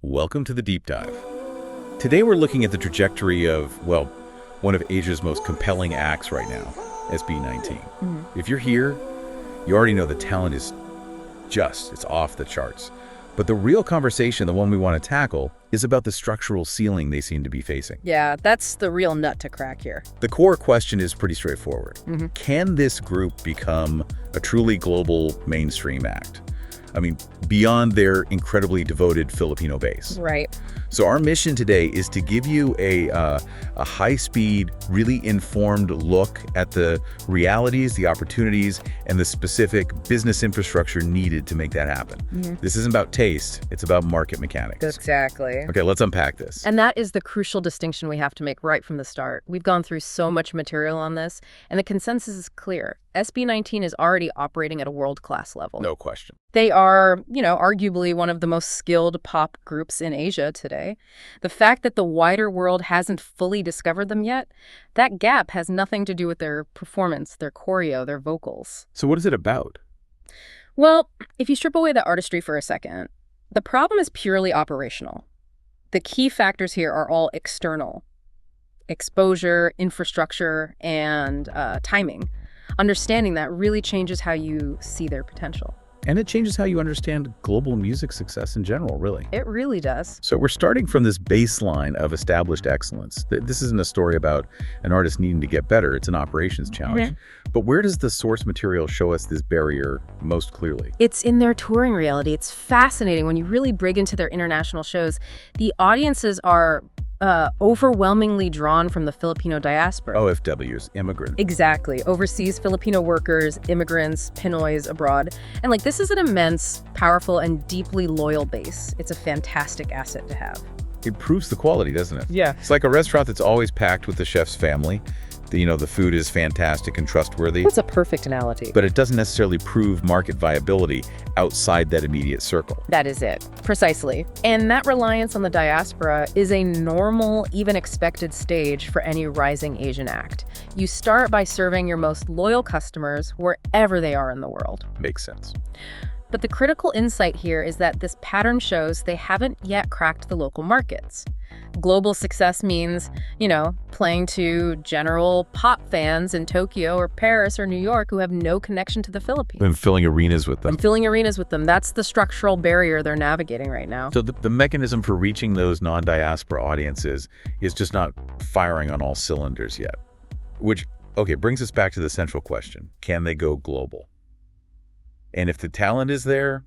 Welcome to the Deep Dive. Today we're looking at the trajectory of, well, one of Asia's most compelling acts right now, SB19. If you're here, you already know the talent is it's off the charts. But the real conversation, the one we want to tackle, is about the structural ceiling they seem to be facing. Yeah, that's the real nut to crack here. The core question is pretty straightforward. Can this group become a truly global mainstream act? I mean, beyond their incredibly devoted Filipino base. Right. So our mission today is to give you a high-speed, really informed look at the realities, the opportunities, and the specific business infrastructure needed to make that happen. This isn't about taste, it's about market mechanics. Exactly. Okay, let's unpack this. And that is the crucial distinction we have to make right from the start. We've gone through so much material on this, and the consensus is clear. SB19 is already operating at a world-class level. No question. They are, arguably one of the most skilled pop groups in Asia today. The fact that the wider world hasn't fully discovered them yet, that gap has nothing to do with their performance, their choreo, their vocals. So what is it about? Well, if you strip away the artistry for a second, the problem is purely operational. The key factors here are all external: exposure, infrastructure, and timing. Understanding that really changes how you see their potential. And it changes how you understand global music success in general, really. It really does. So we're starting from this baseline of established excellence. This isn't a story about an artist needing to get better. It's an operations challenge. But where does the source material show us this barrier most clearly? It's in their touring reality. It's fascinating when you really dig into their international shows. The audiences are overwhelmingly drawn from the Filipino diaspora. OFWs, immigrants. Exactly. Overseas Filipino workers, immigrants, Pinoys abroad. And this is an immense, powerful, and deeply loyal base. It's a fantastic asset to have. It proves the quality, doesn't it? Yeah. It's like a restaurant that's always packed with the chef's family. The food is fantastic and trustworthy. That's a perfect analogy. But it doesn't necessarily prove market viability outside that immediate circle. That is it. Precisely. And that reliance on the diaspora is a normal, even expected stage for any rising Asian act. You start by serving your most loyal customers wherever they are in the world. Makes sense. But the critical insight here is that this pattern shows they haven't yet cracked the local markets. Global success means, playing to general pop fans in Tokyo or Paris or New York who have no connection to the Philippines. And filling arenas with them. That's the structural barrier they're navigating right now. So the mechanism for reaching those non-diaspora audiences is just not firing on all cylinders yet. Which, brings us back to the central question. Can they go global? And if the talent is there,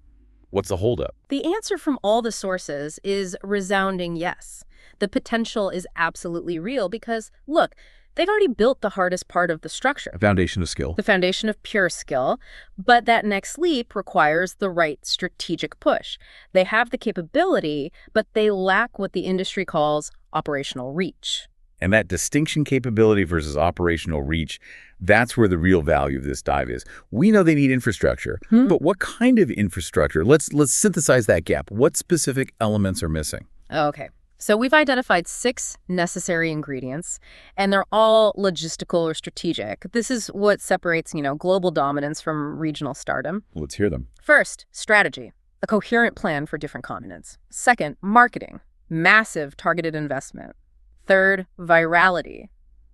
what's the holdup? The answer from all the sources is resounding yes. The potential is absolutely real because, look, they've already built the hardest part of the structure. A foundation of skill. The foundation of pure skill. But that next leap requires the right strategic push. They have the capability, but they lack what the industry calls operational reach. And that distinction, capability versus operational reach, that's where the real value of this dive is. We know they need infrastructure, but what kind of infrastructure? Let's synthesize that gap. What specific elements are missing? Okay. So we've identified 6 necessary ingredients, and they're all logistical or strategic. This is what separates, global dominance from regional stardom. Let's hear them. First, strategy, a coherent plan for different continents. Second, marketing, massive targeted investment. Third, virality,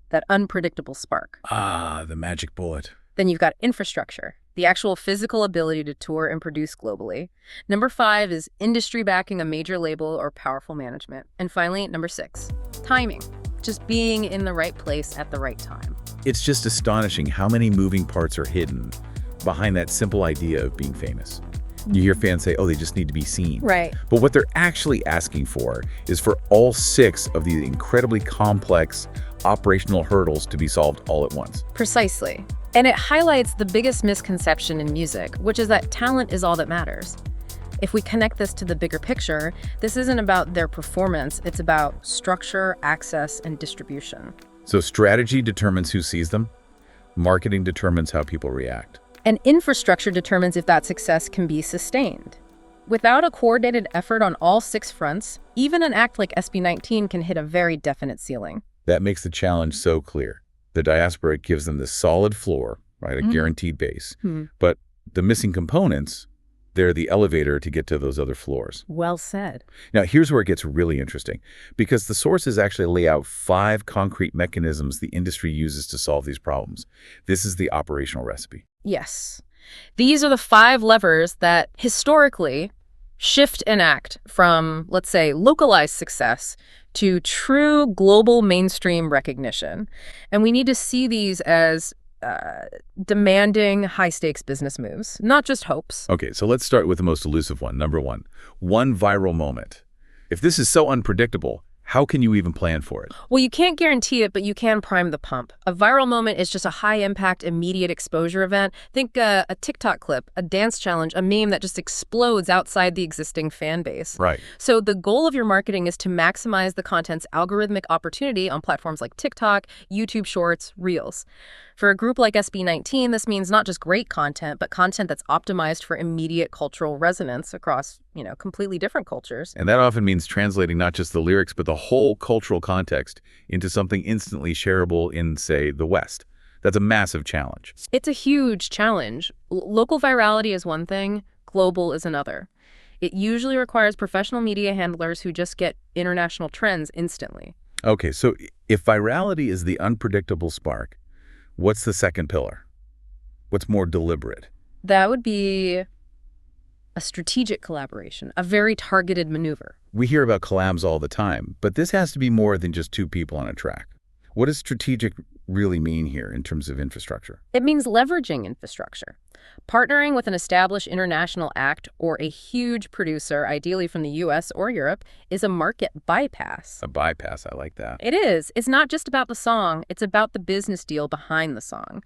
that unpredictable spark. Ah, the magic bullet. Then you've got infrastructure, the actual physical ability to tour and produce globally. Number 5 is industry backing a major label or powerful management. And finally, number 6, timing, just being in the right place at the right time. It's just astonishing how many moving parts are hidden behind that simple idea of being famous. You hear fans say, they just need to be seen. Right. But what they're actually asking for is for all 6 of these incredibly complex operational hurdles to be solved all at once. Precisely. And it highlights the biggest misconception in music, which is that talent is all that matters. If we connect this to the bigger picture, this isn't about their performance, it's about structure, access, and distribution. So strategy determines who sees them. Marketing determines how people react. And infrastructure determines if that success can be sustained. Without a coordinated effort on all 6 fronts, even an act like SB19 can hit a very definite ceiling. That makes the challenge so clear. The diaspora gives them the solid floor, right, a guaranteed base. But the missing components, They're the elevator to get to those other floors. Well said. Now, here's where it gets really interesting, because the sources actually lay out 5 concrete mechanisms the industry uses to solve these problems. This is the operational recipe. Yes. These are the 5 levers that historically shift an act from, let's say, localized success to true global mainstream recognition. And we need to see these as demanding high-stakes business moves, not just hopes. Okay, so let's start with the most elusive one. Number 1, one viral moment. If this is so unpredictable, how can you even plan for it? Well, you can't guarantee it, but you can prime the pump. A viral moment is just a high-impact, immediate exposure event. Think a TikTok clip, a dance challenge, a meme that just explodes outside the existing fan base. Right. So the goal of your marketing is to maximize the content's algorithmic opportunity on platforms like TikTok, YouTube Shorts, Reels. For a group like SB19, this means not just great content, but content that's optimized for immediate cultural resonance across, completely different cultures. And that often means translating not just the lyrics, but the whole cultural context into something instantly shareable in, say, the West. That's a massive challenge. It's a huge challenge. Local virality is one thing, global is another. It usually requires professional media handlers who just get international trends instantly. Okay, so if virality is the unpredictable spark, what's the second pillar? What's more deliberate? That would be a strategic collaboration, a very targeted maneuver. We hear about collabs all the time, but this has to be more than just 2 people on a track. What does strategic really mean here in terms of infrastructure? It means leveraging infrastructure. Partnering with an established international act or a huge producer, ideally from the US or Europe, is a market bypass. A bypass, I like that. It is. It's not just about the song, it's about the business deal behind the song.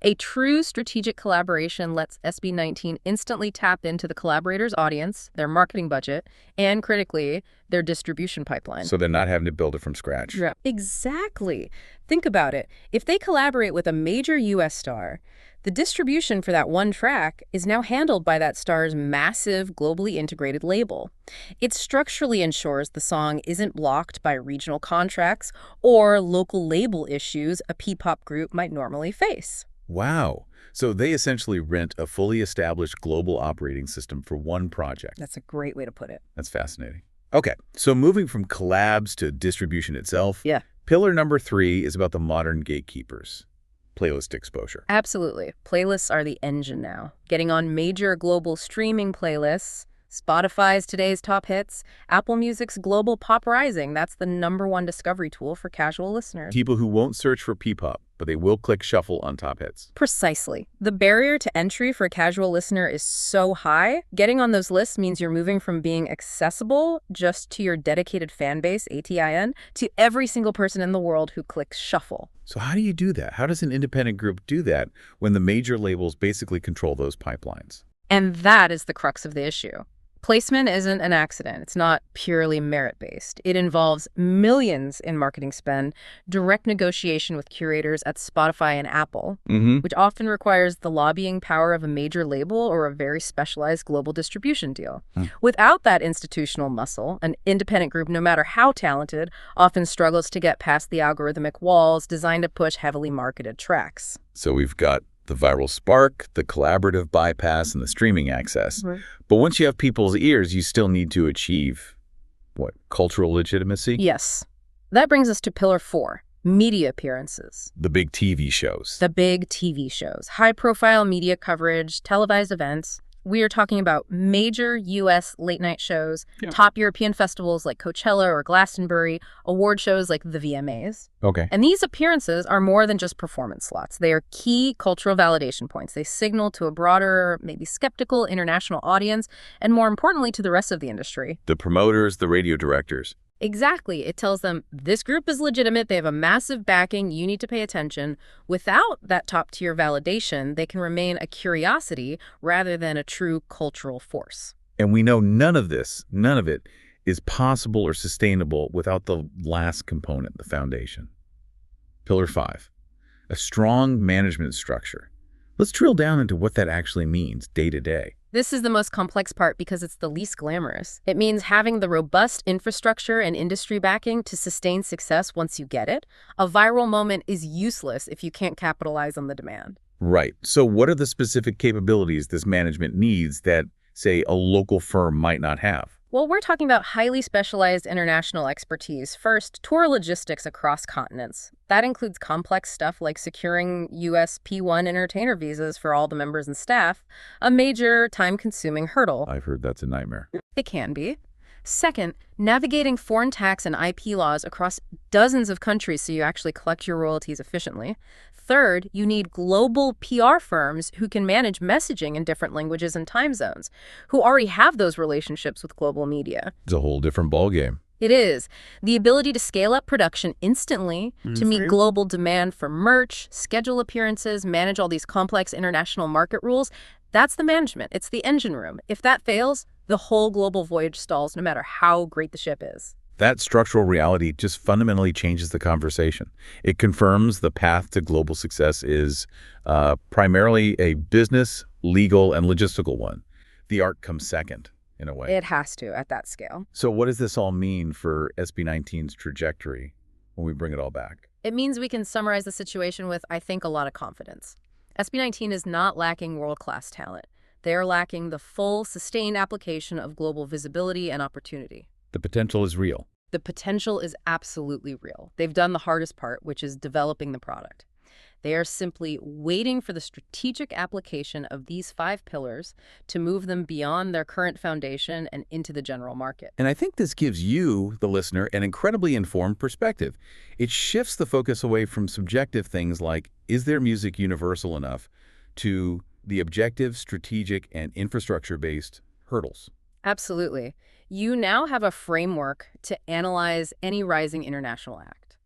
A true strategic collaboration lets SB19 instantly tap into the collaborator's audience, their marketing budget, and critically, their distribution pipeline. So they're not having to build it from scratch. Yeah. Exactly. Think about it. If they collaborate with a major US star, the distribution for that one track is now handled by that star's massive, globally integrated label. It structurally ensures the song isn't blocked by regional contracts or local label issues a P-pop group might normally face. Wow. So they essentially rent a fully established global operating system for one project. That's a great way to put it. That's fascinating. Okay, so moving from collabs to distribution itself, Yeah. pillar number 3 is about the modern gatekeepers. Playlist exposure. Absolutely. Playlists are the engine now. Getting on major global streaming playlists, Spotify's today's top hits, Apple Music's global pop rising. That's the #1 discovery tool for casual listeners. People who won't search for P-pop, but they will click shuffle on top hits. Precisely. The barrier to entry for a casual listener is so high. Getting on those lists means you're moving from being accessible just to your dedicated fan base, ATIN, to every single person in the world who clicks shuffle. So how do you do that? How does an independent group do that when the major labels basically control those pipelines? And that is the crux of the issue. Placement isn't an accident. It's not purely merit-based. It involves millions in marketing spend, direct negotiation with curators at Spotify and Apple, which often requires the lobbying power of a major label or a very specialized global distribution deal. Without that institutional muscle, an independent group, no matter how talented, often struggles to get past the algorithmic walls designed to push heavily marketed tracks. So we've got the viral spark, the collaborative bypass, and the streaming access. But once you have people's ears, you still need to achieve, what, cultural legitimacy? Yes. That brings us to pillar 4, media appearances. The big TV shows. The big TV shows. High-profile media coverage, televised events. We are talking about major U.S. late-night shows, top European festivals like Coachella or Glastonbury, award shows like the VMAs. Okay. And these appearances are more than just performance slots. They are key cultural validation points. They signal to a broader, maybe skeptical international audience, and more importantly, to the rest of the industry. The promoters, the radio directors. Exactly. It tells them this group is legitimate. They have a massive backing. You need to pay attention. Without that top-tier validation, they can remain a curiosity rather than a true cultural force. And we know none of it, is possible or sustainable without the last component, the foundation. Pillar 5, a strong management structure. Let's drill down into what that actually means day to day. This is the most complex part because it's the least glamorous. It means having the robust infrastructure and industry backing to sustain success once you get it. A viral moment is useless if you can't capitalize on the demand. Right. So what are the specific capabilities this management needs that say, a local firm might not have? Well, we're talking about highly specialized international expertise. First, tour logistics across continents. That includes complex stuff like securing US P1 entertainer visas for all the members and staff, a major time-consuming hurdle. I've heard that's a nightmare. It can be. Second, navigating foreign tax and IP laws across dozens of countries so you actually collect your royalties efficiently. Third, you need global PR firms who can manage messaging in different languages and time zones, who already have those relationships with global media. It's a whole different ballgame. It is. The ability to scale up production instantly to meet global demand for merch, schedule appearances, manage all these complex international market rules, that's the management. It's the engine room. If that fails, the whole global voyage stalls no matter how great the ship is. That structural reality just fundamentally changes the conversation. It confirms the path to global success is primarily a business, legal, and logistical one. The art comes second, in a way. It has to at that scale. So what does this all mean for SB19's trajectory when we bring it all back? It means we can summarize the situation with, I think, a lot of confidence. SB19 is not lacking world-class talent. They are lacking the full, sustained application of global visibility and opportunity. The potential is real. The potential is absolutely real. They've done the hardest part, which is developing the product. They are simply waiting for the strategic application of these 5 pillars to move them beyond their current foundation and into the general market. And I think this gives you, the listener, an incredibly informed perspective. It shifts the focus away from subjective things like, is their music universal enough, to the objective, strategic, and infrastructure-based hurdles. Absolutely. You now have a framework to analyze any rising international act.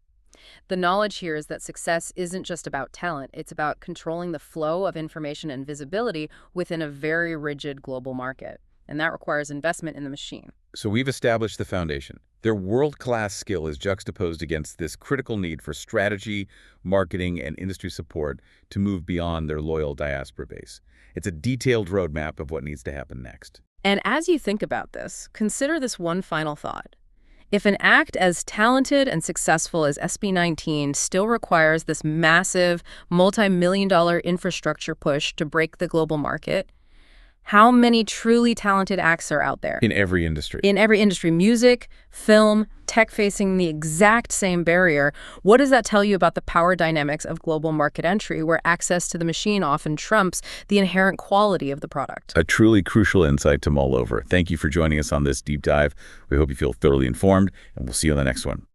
The knowledge here is that success isn't just about talent. It's about controlling the flow of information and visibility within a very rigid global market. And that requires investment in the machine. So we've established the foundation. Their world-class skill is juxtaposed against this critical need for strategy, marketing, and industry support to move beyond their loyal diaspora base. It's a detailed roadmap of what needs to happen next. And as you think about this, consider this one final thought. If an act as talented and successful as SB19 still requires this massive, multi-million-dollar infrastructure push to break the global market, how many truly talented acts are out there? In every industry. In every industry, music, film, tech facing the exact same barrier. What does that tell you about the power dynamics of global market entry, where access to the machine often trumps the inherent quality of the product? A truly crucial insight to mull over. Thank you for joining us on this deep dive. We hope you feel thoroughly informed, and we'll see you on the next one.